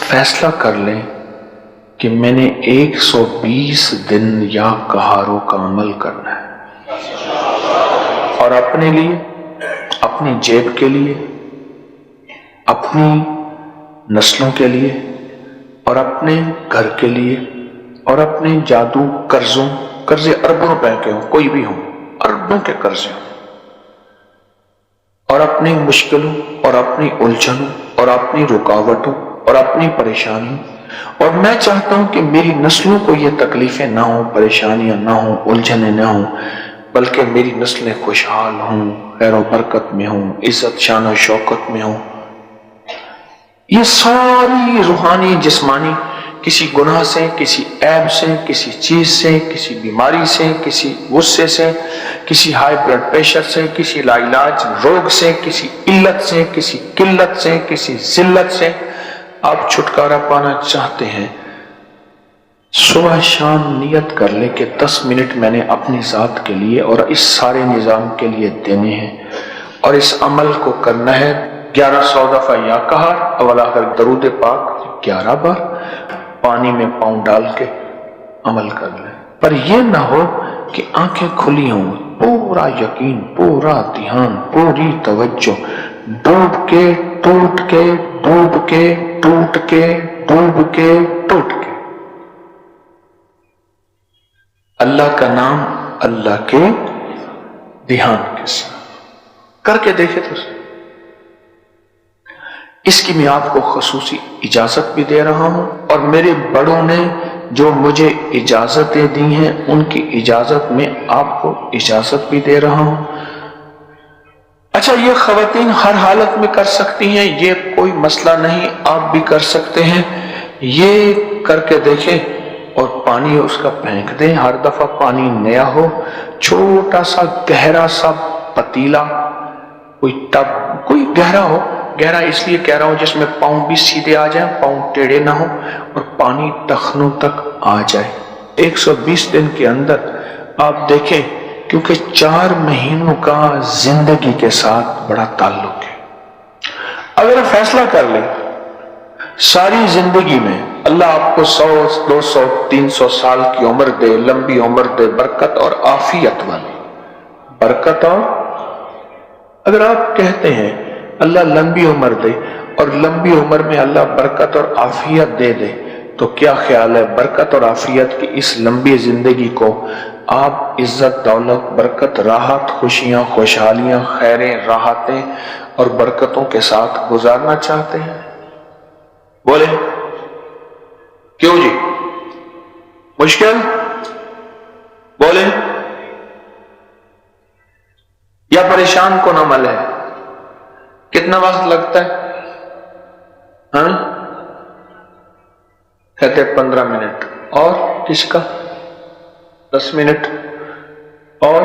فیصلہ کر لیں کہ میں نے 120 دن یا کہاروں کا عمل کرنا ہے، اور اپنے لیے، اپنی جیب کے لیے، اپنی نسلوں کے لیے، اور اپنے گھر کے لیے، اور اپنے جادو قرضے اربوں روپے کے ہوں، کوئی بھی ہوں، اربوں کے قرضے ہوں، اور اپنی مشکلوں اور اپنی الجھنوں اور اپنی رکاوٹوں اور اپنی پریشانیوں، اور میں چاہتا ہوں کہ میری نسلوں کو یہ تکلیفیں نہ ہوں، پریشانیاں نہ ہوں، الجھنیں نہ ہوں، بلکہ میری نسلیں خوشحال ہوں، خیر و برکت میں ہوں، عزت شان و شوکت میں ہوں۔ یہ ساری روحانی جسمانی، کسی گناہ سے، کسی عیب سے، کسی چیز سے، کسی بیماری سے، کسی غصے سے، کسی ہائی بلڈ پریشر سے، کسی لاعلاج روگ سے، کسی علت سے، کسی قلت سے، کسی ذلت سے آپ چھٹکارا پانا چاہتے ہیں، صبح شام نیت کر لے کہ 10 منٹ میں نے اپنی ذات کے لیے اور اس سارے نظام کے لیے دینے ہیں، اور اس عمل کو کرنا ہے 1100 دفعہ یا قہر اول آخر درود پاک 11 بار، پانی میں پاؤں ڈال کے عمل کر لیں۔ پر یہ نہ ہو کہ آنکھیں کھلی ہوں، پورا یقین، پورا دھیان، پوری توجہ، ڈوب کے ٹوٹ کے، ڈوب کے ٹوٹ کے، ڈوب کے ٹوٹ کے، اللہ کا نام اللہ کے دھیان کے ساتھ کر کے دیکھے تو اس کی میں آپ کو خصوصی اجازت بھی دے رہا ہوں، اور میرے بڑوں نے جو مجھے اجازتیں دی ہیں ان کی اجازت میں آپ کو اجازت بھی دے رہا ہوں۔ اچھا، یہ خواتین ہر حالت میں کر سکتی ہیں، یہ کوئی مسئلہ نہیں، آپ بھی کر سکتے ہیں۔ یہ کر کے دیکھیں اور پانی اس کا پھینک دیں، ہر دفعہ پانی نیا ہو، چھوٹا سا گہرا سا پتیلا، کوئی ٹب، کوئی گہرا ہو، گہرا اس لیے کہہ رہا ہوں جس میں پاؤں بھی سیدھے آ جائیں، پاؤں ٹیڑھے نہ ہوں، اور پانی ٹخنوں تک آ جائے۔ 120 دن کے اندر آپ دیکھیں، کیونکہ 4 مہینوں کا زندگی کے ساتھ بڑا تعلق ہے۔ اگر فیصلہ کر لیں ساری زندگی میں اللہ آپ کو 100 200 300 سال کی عمر دے، لمبی عمر دے، برکت اور عافیت والی برکت، اور اگر آپ کہتے ہیں اللہ لمبی عمر دے اور لمبی عمر میں اللہ برکت اور عافیت دے دے، تو کیا خیال ہے برکت اور عافیت کی اس لمبی زندگی کو آپ عزت، دولت، برکت، راحت، خوشیاں، خوشحالیاں، خیریں، راحتیں اور برکتوں کے ساتھ گزارنا چاہتے ہیں؟ بولے کیوں جی؟ مشکل؟ بولے یا پریشان کون عمل ہے؟ کتنا وقت لگتا ہے؟ ہاں کہتے 15 منٹ، اور کس کا 10 منٹ، اور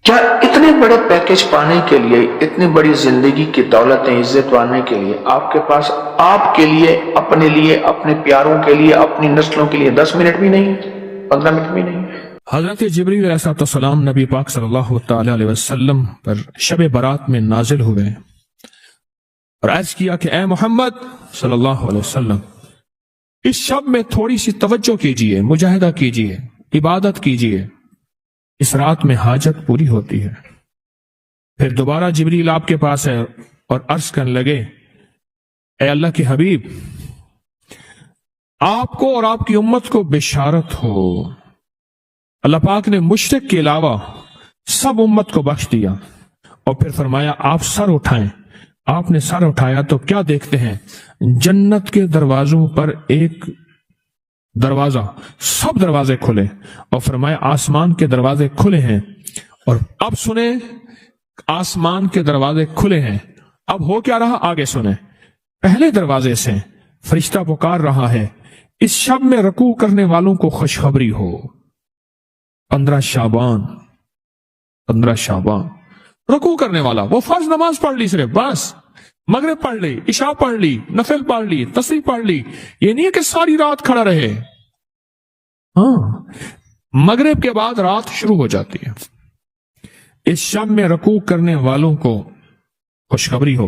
کیا اتنے بڑے پیکج پانے کے لیے، اتنی بڑی زندگی کی دولتیں، عزت پانے کے لیے آپ کے پاس، آپ کے لیے، اپنے لیے، اپنے پیاروں کے لیے، اپنی نسلوں کے لیے 10 منٹ بھی نہیں ہے، 15 منٹ بھی نہیں ہے؟ حضرت جبریل علیہ السلام نبی پاک صلی اللہ تعالی علیہ وسلم پر شب برات میں نازل ہوئے اور عرض کیا کہ اے محمد صلی اللہ علیہ وسلم، اس شب میں تھوڑی سی توجہ کیجئے، مجاہدہ کیجئے، عبادت کیجئے، اس رات میں حاجت پوری ہوتی ہے۔ پھر دوبارہ جبریل آپ کے پاس ہے اور عرض کرنے لگے اے اللہ کے حبیب، آپ کو اور آپ کی امت کو بشارت ہو، اللہ پاک نے مشرک کے علاوہ سب امت کو بخش دیا۔ اور پھر فرمایا آپ سر اٹھائیں۔ آپ نے سر اٹھایا تو کیا دیکھتے ہیں؟ جنت کے دروازوں پر ایک دروازہ، سب دروازے کھلے، اور فرمایا آسمان کے دروازے کھلے ہیں۔ اور اب سنیں، آسمان کے دروازے کھلے ہیں، اب ہو کیا رہا آگے سنیں۔ پہلے دروازے سے فرشتہ پکار رہا ہے اس شب میں رکوع کرنے والوں کو خوشخبری ہو۔ 15 شعبان رکوع کرنے والا، وہ فرض نماز پڑھ لی صرف، بس مغرب پڑھ لی، عشاء پڑھ لی، نفل پڑھ لی، تسبیح پڑھ لی، یہ نہیں ہے کہ ساری رات کھڑا رہے۔ ہاں، مغرب کے بعد رات شروع ہو جاتی ہے۔ اس شب میں رکوع کرنے والوں کو خوشخبری ہو۔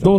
2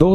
2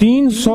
300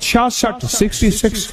66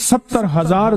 70,000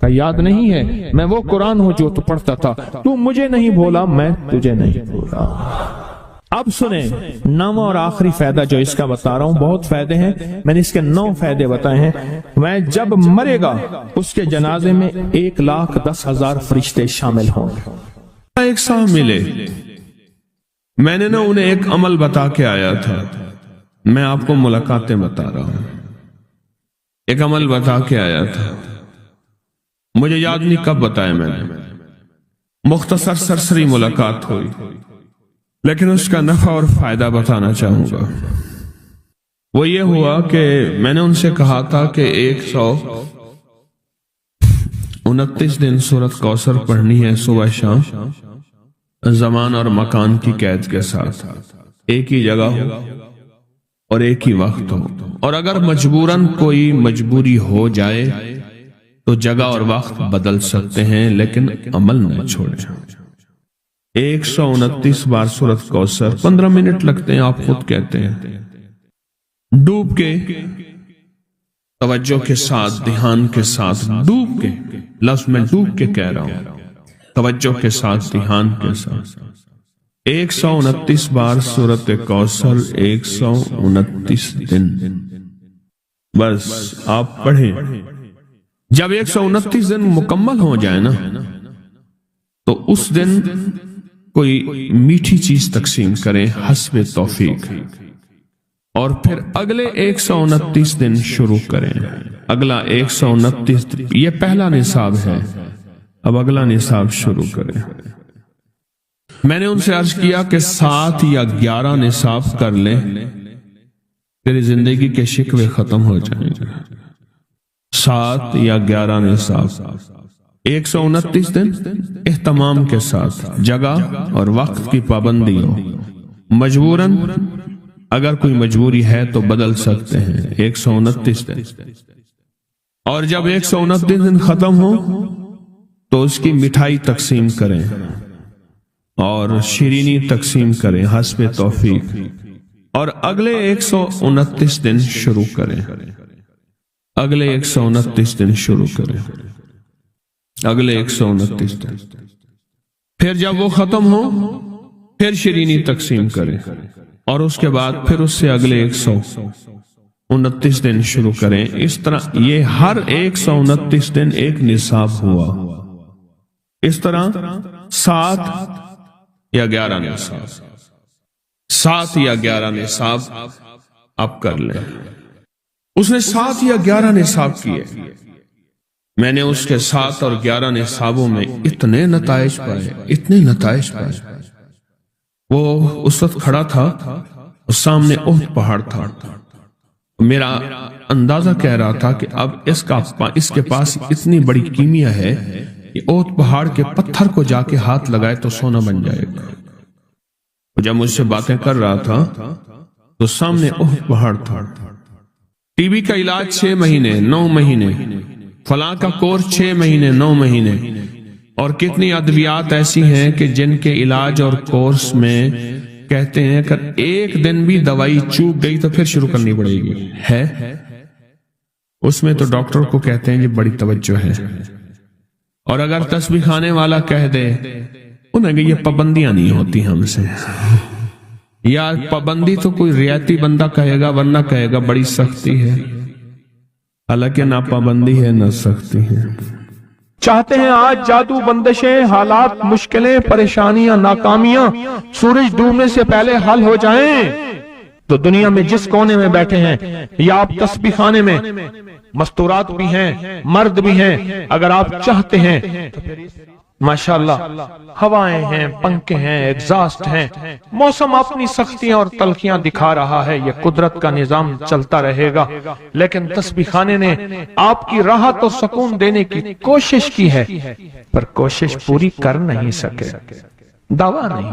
کہ یاد نہیں ہے میں وہ قرآن ہوں جو تو پڑھتا تھا، تو مجھے نہیں بھولا میں تجھے نہیں بھولا۔ اب سنیں نواں اور آخری فائدہ جو اس کا بتا رہا ہوں، بہت فائدے ہیں، میں نے اس کے 9 فائدے بتائے ہیں۔ میں جب مرے گا اس کے جنازے میں 1,10,000 فرشتے شامل ہوں گے۔ ایک صاحب ملے، میں نے انہیں ایک عمل بتا کے آیا تھا، میں آپ کو ملاقاتیں بتا رہا ہوں۔ ایک عمل بتا کے آیا تھا، مجھے یاد نہیں کب بتایا میں نے، مختصر سرسری ملاقات ہوئی، لیکن اس کا نفع اور فائدہ بتانا چاہوں گا۔ وہ یہ ہوا کہ میں نے ان سے کہا تھا کہ 129 دن سورۃ کوثر پڑھنی ہے صبح شام، زمان اور مکان کی قید کے ساتھ، ایک ہی جگہ ہو اور ایک ہی وقت ہو، اور اگر مجبوراً کوئی مجبوری ہو جائے تو جگہ اور وقت بدل سکتے ہیں، لیکن عمل نہ چھوڑیں۔ 129 بار سورۃ کوثر، 15 منٹ لگتے ہیں، آپ خود کہتے ہیں، ڈوب کے توجہ کے ساتھ، دھیان کے ساتھ، ڈوب کے لفظ میں ڈوب کے کہہ رہا ہوں، توجہ کے ساتھ، دھیان کے ساتھ 129 بار سورۃ کوثر، 129 دن بس آپ پڑھیں۔ جب 129 دن مکمل ہو جائے نا تو اس دن کوئی میٹھی چیز تقسیم کریں حسب توفیق، اور پھر اگلے 129 دن شروع کریں۔ اگلا 129 یہ پہلا نصاب ہے، اب اگلا نصاب شروع کریں۔ میں نے ان سے عرض کیا کہ 7 یا 11 نصاب کر لیں، تیری زندگی کے شکوے ختم ہو جائیں گے۔ 7 یا 11 نصاب، 129 دن اہتمام کے ساتھ، جگہ اور وقت کی پابندی ہو، مجبوراً اگر کوئی مجبوری ہے تو بدل سکتے ہیں، 129 دن۔ اور جب 129 دن ختم ہو تو اس کی مٹھائی تقسیم کریں اور شیرینی تقسیم کریں حسب توفیق، اور اگلے 129 دن شروع کریں، اگلے 129 دن شروع کریں، اگلے 129 دن۔ پھر جب وہ ختم ہو پھر شیرینی تقسیم کریں، اور اس کے بعد پھر اس سے اگلے 129 دن شروع کریں۔ اس طرح یہ ہر 129 دن ایک نصاب ہوا۔ اس طرح 7 یا 11 نصاب، 7 یا 11 نصاب آپ کر لیں۔ اس نے 7 یا 11 نصاب کیے، میں نے اس کے 7 اور 11 نصابوں میں اتنے نتائج پائے، اتنے نتائج پائے۔ وہ اس وقت کھڑا تھا، اس سامنے احد پہاڑ تھا، میرا اندازہ کہہ رہا تھا کہ اب اس کے پاس اتنی بڑی کیمیا ہے کہ احد پہاڑ کے پتھر کو جا کے ہاتھ لگائے تو سونا بن جائے گا۔ جب مجھ سے باتیں کر رہا تھا تو سامنے احد پہاڑ تھا۔ ٹی بی کا علاج 6 مہینے 9 مہینے، فلاں کا کورس 6 مہینے 9 مہینے، اور کتنی ادویات ایسی ہیں کہ جن کے علاج اور کورس میں کہتے ہیں کہ ایک دن بھی دوائی چوک گئی تو پھر شروع کرنی پڑے گی، ہے اس میں تو ڈاکٹر کو کہتے ہیں یہ بڑی توجہ ہے۔ اور اگر تسبیح خانے والا کہہ دے انہیں کہ یہ پابندیاں نہیں ہوتی ہم سے، یا پابندی تو کوئی رعایتی بندہ کہے گا، ورنہ کہے گا بڑی سختی ہے، حالانکہ نہ پابندی ہے نہ سختی ہے۔ چاہتے ہیں آج جادو، بندشیں، حالات، مشکلیں، پریشانیاں، ناکامیاں سورج ڈوبنے سے پہلے حل ہو جائیں، تو دنیا میں جس کونے میں بیٹھے ہیں یا آپ تسبیح خانے میں، مستورات بھی ہیں، مرد بھی ہیں، اگر آپ چاہتے ہیں تو ماشاءاللہ ہوائیں ہیں، پنکھے ہیں، ایگزاسٹ ہیں، موسم اپنی سختیاں اور تلخیاں دکھا رہا ہے، یہ قدرت کا نظام چلتا رہے گا، لیکن تسبیح خانے نے آپ کی راحت اور سکون دینے کی کوشش کی ہے، پر کوشش پوری کر نہیں سکے، دعویٰ نہیں،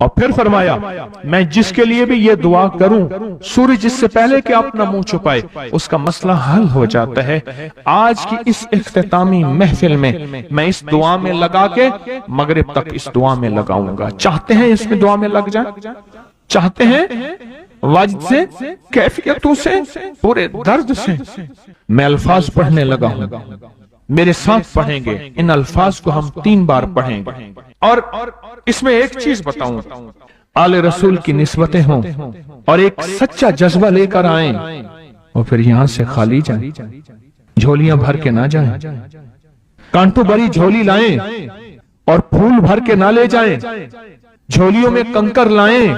اور پھر فرمایا میں جس کے لیے بھی یہ دعا کروں سورج اس سے پہلے کہ اپنا منہ چھپائے اس کا مسئلہ حل ہو جاتا ہے۔ آج کی اس اختتامی محفل میں اس دعا میں لگا کے مغرب تک اس دعا میں لگاؤں گا۔ چاہتے ہیں اس میں دعا میں لگ جائیں؟ چاہتے ہیں واجد سے، کیفیتوں سے، پورے درد سے؟ میں الفاظ پڑھنے لگا ہوں، میرے ساتھ پڑھیں گے۔ ان الفاظ کو ہم 3 بار پڑھیں گے، اور اس میں ایک چیز بتاؤں، آل رسول کی نسبتیں ہوں اور ایک سچا جذبہ لے کر آئیں، اور پھر یہاں سے خالی جائیں، جھولیاں بھر کے نہ جائیں، کانٹوں بھری جھولی لائیں اور پھول بھر کے نہ لے جائیں، جھولیوں میں کنکر لائیں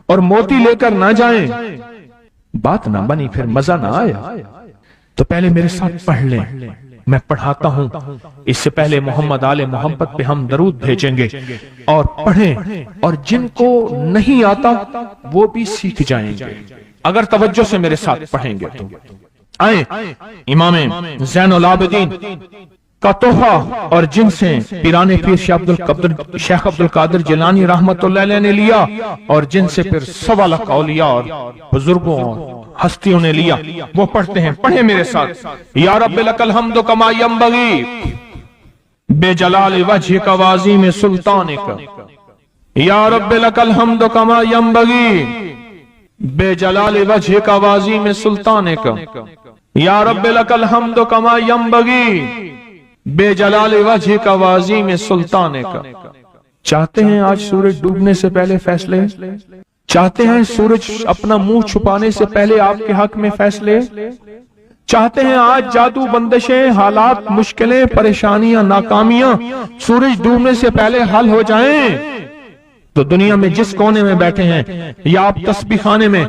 اور موتی لے کر نہ جائیں، بات نہ بنی، پھر مزہ نہ آیا۔ تو پہلے میرے ساتھ پڑھ لیں، میں پڑھاتا ہوں، اس سے پہلے محمد آل محمد پہ ہم درود بھیجیں گے اور پڑھیں، اور جن کو نہیں آتا وہ بھی سیکھ جائیں گے اگر توجہ سے میرے ساتھ پڑھیں گے تو۔ آئیں، امام زین العابدین کا تحفہ اور جن سے پیران پیر شیخ عبد القادر جیلانی رحمت اللہ علیہ نے لیا، اور جن سے پھر 1.25 لاکھ اولیاء اور بزرگوں اور ہستیوں نے لیا، وہ پڑھتے ہیں۔ پڑھیں میرے ساتھ۔ یا رب لک الحمد کما ینبغی بے جلال وجہک و عظیم سلطانک، یا رب لک الحمد کما ینبغی بے جلال وجہک و عظیم سلطانک، یا رب لک الحمد کما ینبغی بے جلال وجہک و عظیم سلطانک۔ چاہتے ہیں آج سورج ڈوبنے سے پہلے فیصلے؟ چاہتے ہیں سورج اپنا منہ چھپانے سے پہلے آپ کے حق میں فیصلے؟ چاہتے ہیں آج جادو، بندشیں، حالات، مشکلیں، پریشانیاں، ناکامیاں سورج ڈوبنے سے پہلے حل ہو جائیں؟ تو دنیا میں جس کونے میں بیٹھے ہیں، یا آپ تسبیح خانے میں،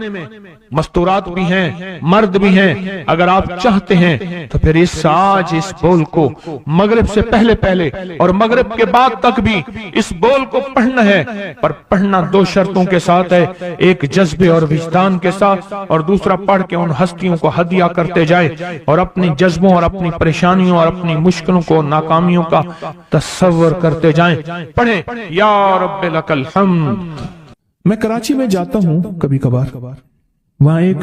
مستورات بھی ہیں، مرد بھی ہیں، اگر آپ چاہتے ہیں تو پھر آج اس بول کو مغرب سے پہلے اور مغرب کے بعد تک بھی اس بول کو پڑھنا ہے، پر پڑھنا 2 شرطوں کے ساتھ ہے، ایک جذبے اور وجدان کے ساتھ، اور دوسرا پڑھ کے ان ہستیوں کو ہدیہ کرتے جائے اور اپنی جذبوں اور اپنی پریشانیوں اور اپنی مشکلوں کو، ناکامیوں کا تصور کرتے جائیں۔ پڑھیں یا رب لک الحمد۔ میں کراچی میں جاتا ہوں کبھی کبھار، وہاں ایک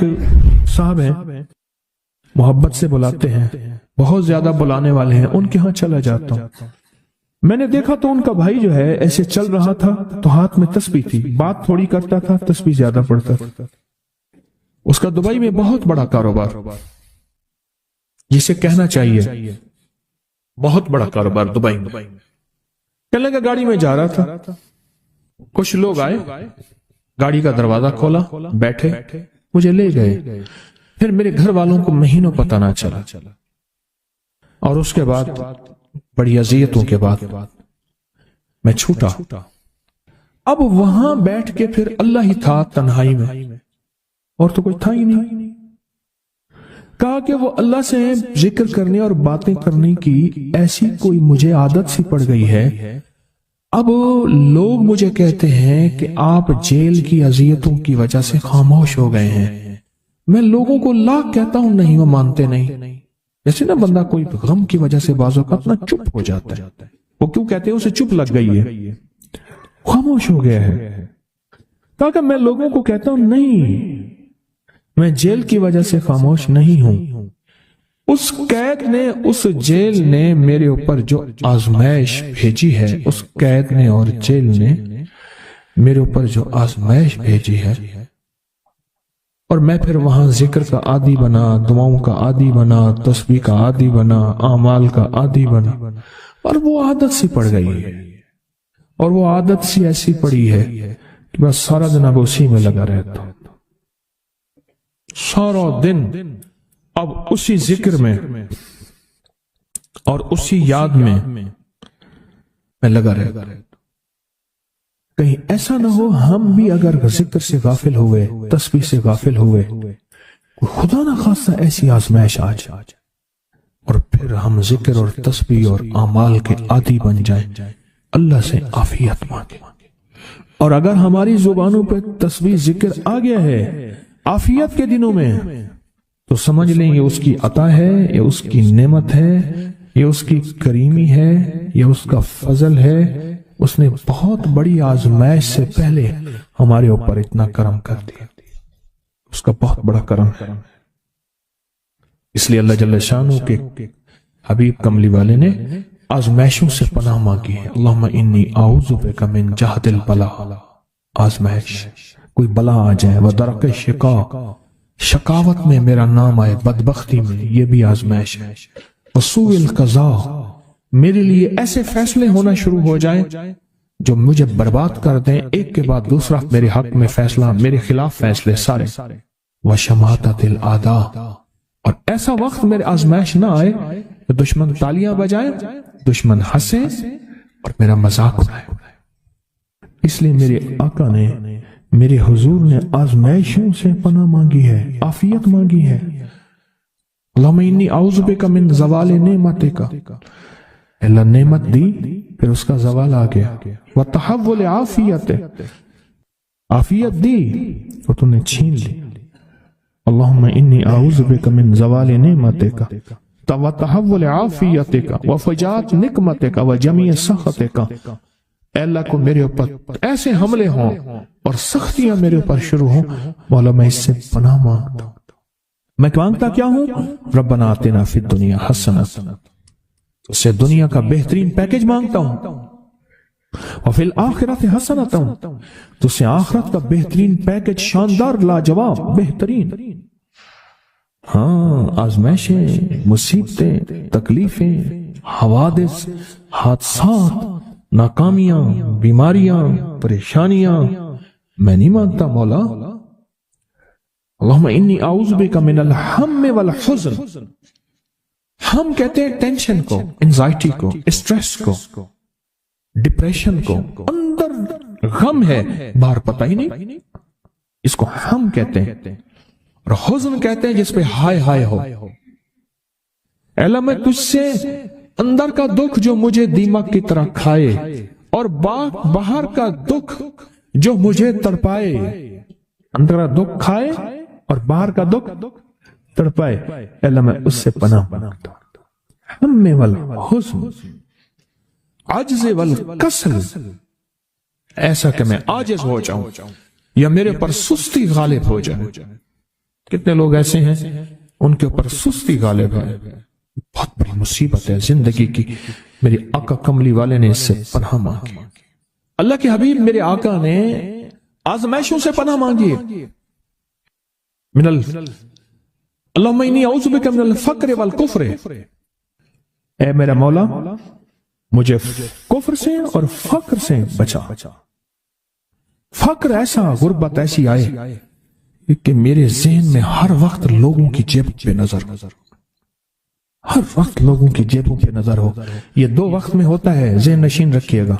صاحب ہیں، محبت سے بلاتے ہیں، بہت زیادہ بلانے والے ہیں، ان کے ہاں چلا جاتا ہوں۔ میں نے دیکھا تو ان کا بھائی جو ہے ایسے چل رہا تھا تو ہاتھ میں تسبیح تھی، بات تھوڑی کرتا تھا، تسبیح زیادہ پڑھتا تھا۔ اس کا دبئی میں بہت بڑا کاروبار، جسے کہنا چاہیے بہت بڑا کاروبار دبئی میں۔ کہنے لگا گاڑی میں جا رہا تھا، کچھ لوگ آئے، گاڑی کا دروازہ کھولا، بیٹھے، مجھے لے گئے، پھر میرے گھر والوں کو مہینوں پتہ نہ چلا، اور اس کے بعد بڑی اذیتوں کے بعد میں چھوٹا۔ اب وہاں بیٹھ کے پھر اللہ ہی تھا تنہائی میں، اور تو کوئی تھا ہی نہیں۔ کہا کہ وہ اللہ سے ذکر کرنے اور باتیں کرنے کی ایسی کوئی مجھے عادت سی پڑ گئی ہے، اب لوگ مجھے کہتے ہیں کہ آپ جیل کی اذیتوں کی وجہ سے خاموش ہو گئے ہیں۔ میں لوگوں کو لاکھ کہتا ہوں، نہیں، وہ مانتے نہیں۔ جیسے نا بندہ کوئی غم کی وجہ سے بعض اوقات نا چپ ہو جاتا ہے، وہ کیوں کہتے ہیں؟ اسے چپ لگ گئی ہے، خاموش ہو گیا ہے۔ کہا کہ میں لوگوں کو کہتا ہوں، نہیں، میں جیل کی وجہ سے خاموش نہیں ہوں۔ اس قید نے، اس جیل نے میرے اوپر جو آزمائش بھیجی ہے، اس قید نے اور جیل نے میرے اوپر جو آزمائش بھیجی ہے، اور میں پھر وہاں ذکر کا عادی بنا، دعاؤں کا عادی بنا، تسبیح کا عادی بنا، اعمال کا عادی بنا، اور وہ عادت سی پڑ گئی ہے، اور وہ عادت سی ایسی پڑی ہے کہ بس سارا دن اب اسی میں لگا رہتا ہوں، سارا دن اب اسی ذکر میں اور اسی یاد میں لگا رہتا ہوں۔ کہیں ایسا نہ ہو ہم بھی اگر ذکر سے غافل ہوئے، تسبیح سے غافل ہوئے، خدا نہ خواستہ ایسی آزمائش آ جائے اور پھر ہم ذکر اور تسبیح اور اعمال کے عادی بن جائیں، اللہ سے عافیت مانگے۔ اور اگر ہماری زبانوں پہ تسبیح ذکر آ گیا ہے عافیت کے دنوں میں، تو سمجھ لیں یہ اس کی عطا ہے، یہ اس کی نعمت ہے، یہ اس کی کریمی ہے، یہ اس کا فضل ہے، اس نے بہت بڑی آزمائش سے پہلے ہمارے اوپر اتنا کرم کر دیا، اس کا بہت بڑا کرم ہے۔ اس لیے اللہ جل شانہ کے حبیب کملی والے نے آزمائشوں سے پناہ مانگی ہے۔ اللہم انی اعوذ بک من جہد البلاء، آزمائش، کوئی بلا آ جائے، ودرک الشقاء، شقاوت میں میرا نام آئے، بدبختی میں، یہ بھی آزمائش ہے، وسوء القضاء، میرے لیے ایسے فیصلے ہونا شروع ہو جائیں جو مجھے برباد کر دیں، ایک کے بعد دوسرا میرے حق میں فیصلہ، میرے خلاف فیصلے سارے، وشماتت الاعداء، اور ایسا وقت میرے آزمائش نہ آئے کہ دشمن تالیاں بجائے، دشمن ہنسے اور میرا مذاق اڑائے۔ اس لیے میرے آقا نے، میرے حضور نے آزمائشوں سے پناہ مانگی ہے، عافیت مانگی ہے۔ اللہم انی اعوذ بک من زوال نعمتک، اللہ نعمت دی پھر اس کا زوال آ گیا، وتحول عافیت، عافیت دی تو تم نے چھین لی۔ اللہم انی اعوذ بک من زوال نعمتک وتحول عافیتک وفجاءت نقمتک وجمیع سخطک، اے اللہ کو میرے اوپر ایسے حملے ہوں اور سختیاں میرے اوپر شروع ہوں، مولا میں اس سے پناہ مانگتا ہوں۔ میں مانگتا کیا ہوں؟ ربنا آتنا فی الدنیا حسنہ، اس سے دنیا کا بہترین پیکج مانگتا ہوں، وفی الآخرۃ حسنہ، تو سے آخرت کا بہترین پیکج، شاندار، لاجواب، بہترین۔ ہاں، آزمائشیں، مصیبتیں، تکلیفیں، حوادث، حادثات، ناکامیاں، بیماریاں، پریشانیاں میں نہیں مانگتا مولا۔ اللہم انی اعوذ بک من الہم والحزن، ہم کہتے ہیں ٹینشن کو، انزائٹی کو، اسٹریس کو، ڈپریشن کو، اندر غم ہے باہر پتہ ہی نہیں، اس کو ہم کہتے ہیں، اور حزن کہتے ہیں جس پہ ہائے ہائے ہو۔ اے اللہ میں تجھ سے اندر کا دکھ جو مجھے دیمک کی طرح کھائے، اور باہر کا دکھ جو مجھے تڑپائے، اندر کا دکھ کھائے اور باہر کا دکھ تڑپائے، اے اللہ میں اس سے پناہ مانگتا ہوں۔ ہم والحزن، عجز والکسل، ایسا کہ میں عاجز ہو جاؤں یا میرے پر سستی غالب ہو جائے۔ کتنے لوگ ایسے ہیں ان کے اوپر سستی غالب ہے، بہت بڑی مصیبت ہے زندگی کی۔ میرے آقا کملی والے نے اس سے پناہ مانگی، اللہ کے حبیب میرے آقا نے آزمائشوں سے پناہ مانگی۔ اللہم انی اعوذ بک من الفقر والکفر، اے میرا مولا مجھے کفر سے اور فقر سے بچا۔ فقر ایسا، غربت ایسی آئے کہ میرے ذہن میں ہر وقت لوگوں کی جیب پہ نظر ہو، ہر وقت لوگوں کی جیبوں پہ نظر ہو۔ یہ دو وقت میں ہوتا ہے، ذہن نشین رکھیے گا۔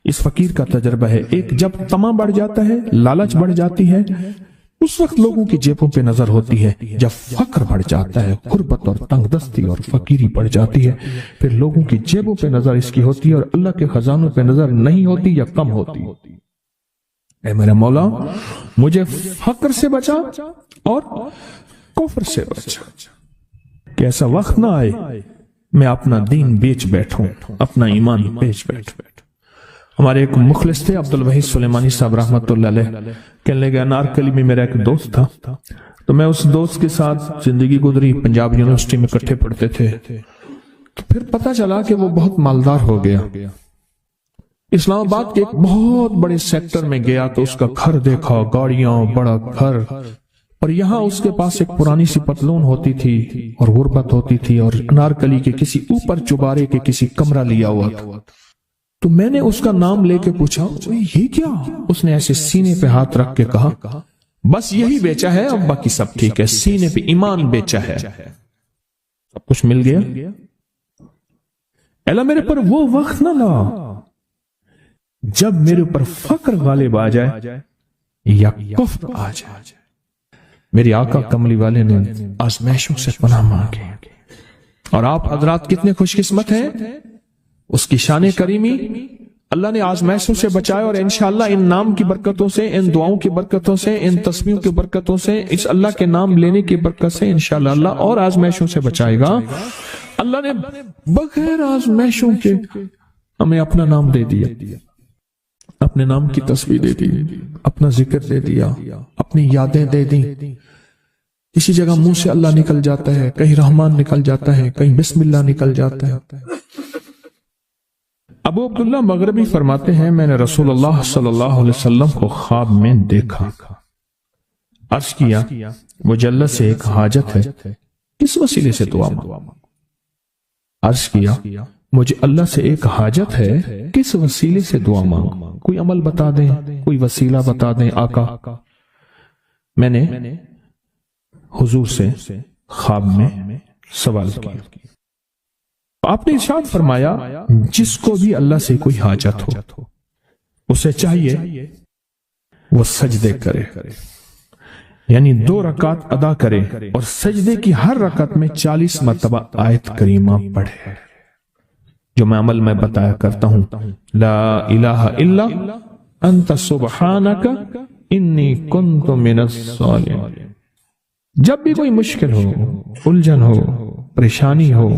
اس فقیر کا تجربہ ہے، ایک جب طمع بڑھ جاتا ہے، لالچ بڑھ جاتی ہے، اس وقت لوگوں کی جیبوں پہ نظر ہوتی ہے۔ جب فقر بڑھ جاتا ہے، غربت اور تنگ دستی اور فقیری بڑھ جاتی ہے، پھر لوگوں کی جیبوں پہ نظر اس کی ہوتی ہے اور اللہ کے خزانوں پہ نظر نہیں ہوتی یا کم ہوتی۔ اے میرا مولا مجھے فقر سے بچا اور کفر سے بچا، کہ ایسا وقت نہ آئے میں اپنا دین بیچ بیٹھوں، اپنا ایمان بیچ بیٹھوں۔ ہمارے ایک مخلص تھے عبدالوحید سلیمانی صاحب رحمۃ اللہ علیہ، کہنے لگے انارکلی میں میرا ایک دوست تھا، تو میں اس دوست کے ساتھ زندگی گزری، پنجاب یونیورسٹی میں اکٹھے پڑھتے تھے، تو پھر پتہ چلا کہ وہ بہت مالدار ہو گیا۔ اسلام آباد کے ایک بہت بڑے سیکٹر میں گیا تو اس کا گھر دیکھا، گاڑیاں، بڑا گھر، اور یہاں اس کے پاس ایک پرانی سی پتلون ہوتی تھی اور غربت ہوتی تھی، اور انارکلی کے کسی اوپر چبارے کے کسی کمرہ لیا ہوا تھا۔ تو میں نے اس کا نام لے کے پوچھا یہ کیا؟ اس نے ایسے سینے پہ ہاتھ رکھ کے کہا بس یہی بیچا ہے، اب باقی سب ٹھیک ہے، سینے پہ ایمان بیچا ہے، سب کچھ مل گیا۔ اللہ میرے پر وہ وقت نہ لا جب میرے اوپر فقر غالب آ جائے یا کفر آ جائے۔ میری آقا کملی والے نے آزمائشوں سے پناہ مانگی، اور آپ حضرات کتنے خوش قسمت ہیں، اس کی شان کریمی اللہ نے آزمائشوں سے بچائے، اور انشاءاللہ ان نام کی برکتوں سے، ان دعاؤں کی برکتوں سے، ان تسبیحوں کی برکتوں سے، اس اللہ کے نام لینے کی برکت سے انشاءاللہ اللہ اور آزمائشوں سے بچائے گا۔ اللہ نے بغیر آزمائشوں کے ہمیں اپنا نام دے دیا، اپنے نام کی تسبیح دے دی، اپنا ذکر دے دیا، اپنی یادیں دے دی۔ کسی جگہ منہ سے اللہ نکل جاتا ہے، کہیں رحمان نکل جاتا ہے، کہیں بسم اللہ نکل جاتا ہے۔ ابو عبداللہ مغربی فرماتے ہیں میں نے رسول اللہ صلی اللہ علیہ وسلم کو خواب میں دیکھا، عرض کیا مجھے اللہ سے ایک حاجت ہے، کس وسیلے سے دعا مانگوں؟ عرض کیا مجھے اللہ سے ایک حاجت ہے، کس وسیلے سے دعا مانگوں؟ کوئی عمل بتا دیں، کوئی وسیلہ بتا دیں آقا۔ میں نے حضور سے خواب میں سوال کیا، آپ نے ارشاد فرمایا جس کو بھی اللہ سے کوئی حاجت ہو اسے چاہیے وہ سجدے کرے، یعنی 2 رکعت ادا کرے اور سجدے کی ہر رکعت میں 40 مرتبہ آیت کریمہ پڑھے، جو میں عمل میں بتایا کرتا ہوں، لا الہ الا انت سبحانک انی کنت من الظالمین۔ جب بھی کوئی مشکل ہو، الجھن ہو، پریشانی ہو،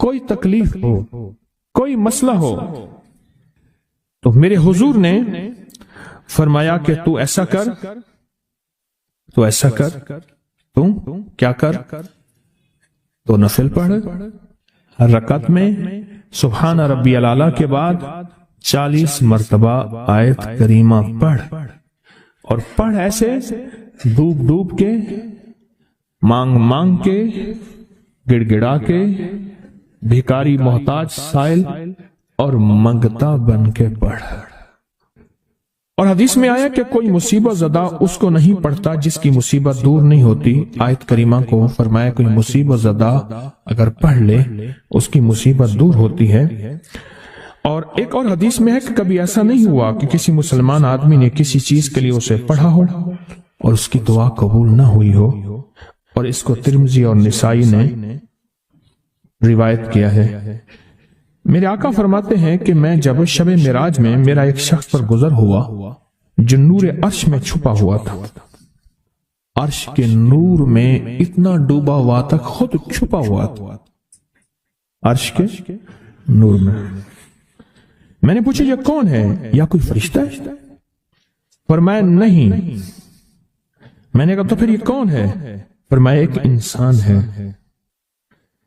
کوئی تکلیف ہو، کوئی مسئلہ ہو، تو میرے حضور نے فرمایا کہ تو ایسا کر، تو ایسا کر، تو کیا کر، تو نفل پڑھ، ہر رکعت میں سبحان ربی الاعلیٰ کے بعد 40 مرتبہ آیت کریمہ پڑھ، اور پڑھ ایسے ڈوب ڈوب کے، مانگ مانگ کے، گڑ گڑا کے، بھیکاری محتاج سائل اور منگتا بن کے پڑھ۔ اور حدیث میں آیا کہ کوئی مصیبت زدہ اس کو نہیں پڑھتا جس کی مصیبت دور نہیں ہوتی۔ آیت کریمہ کو فرمایا کوئی مصیبت زدہ اگر پڑھ لے اس کی مصیبت دور ہوتی ہے۔ اور ایک اور حدیث میں ہے کہ کبھی ایسا نہیں ہوا کہ کسی مسلمان آدمی نے کسی چیز کے لیے اسے پڑھا ہو اور اس کی دعا قبول نہ ہوئی ہو، اور اس کو ترمذی اور نسائی نے روایت کیا ہے۔ میرے آقا فرماتے ہیں کہ میں جب شب معراج میں میرا ایک شخص پر گزر ہوا جو نور عرش میں چھپا ہوا تھا، عرش کے نور میں اتنا ڈوبا ہوا تھا، خود چھپا ہوا تھا عرش کے نور میں۔ میں نے پوچھا یہ کون ہے، یا کوئی فرشتہ ہے؟ فرمایا نہیں۔ میں نے کہا تو پھر یہ کون ہے؟ فرمایا ایک انسان ہے،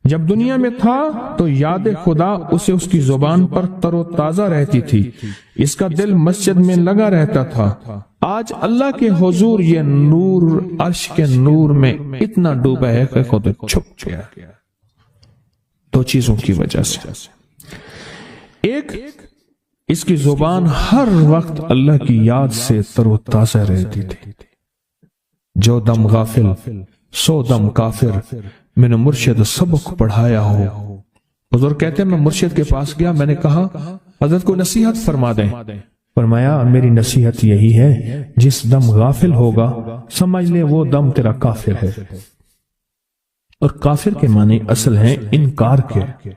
جب دنیا میں تھا تو یاد خدا اسے اس کی زبان پر تر و تازہ رہتی تھی، اس کا دل مسجد میں لگا رہتا تھا۔ آج اللہ کے حضور یہ نور عرش کے نور میں اتنا ڈوبا ہے کہ خود چھپ گیا۔ 2 چیزوں کی وجہ سے، ایک اس کی زبان ہر وقت اللہ کی یاد سے تر و تازہ رہتی تھی۔ جو دم غافل سو دم کافر، میں نے مرشد سبق پڑھایا ہو۔ حضور کہتے ہیں میں مرشد کے پاس گیا، میں نے کہا حضرت کو نصیحت فرما دیں۔ فرمایا میری نصیحت یہی ہے جس دم غافل ہوگا سمجھ لے وہ دم تیرا کافر ہے، اور کافر کے معنی اصل ہیں انکار کے،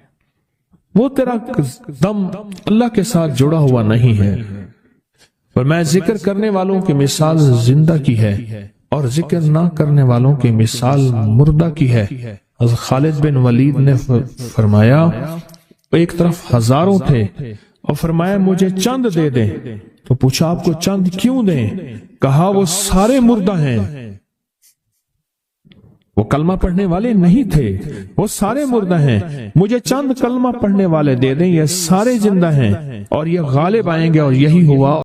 وہ تیرا دم اللہ کے ساتھ جڑا ہوا نہیں ہے۔ فرمایا ذکر کرنے والوں کی مثال زندہ کی ہے اور ذکر نہ کرنے والوں کی مثال مردہ کی ہے۔ حضرت خالد بن ولید نے فرمایا ایک طرف ہزاروں تھے اور فرمایا مجھے چند دے دیں، تو پوچھا آپ کو چند کیوں دیں؟ کہا وہ سارے مردہ ہیں، وہ کلمہ پڑھنے والے نہیں تھے، وہ سارے مردہ ہیں، مجھے چند کلمہ پڑھنے والے دے دیں، یہ سارے زندہ ہیں اور یہ غالب آئیں گے، اور یہی ہوا۔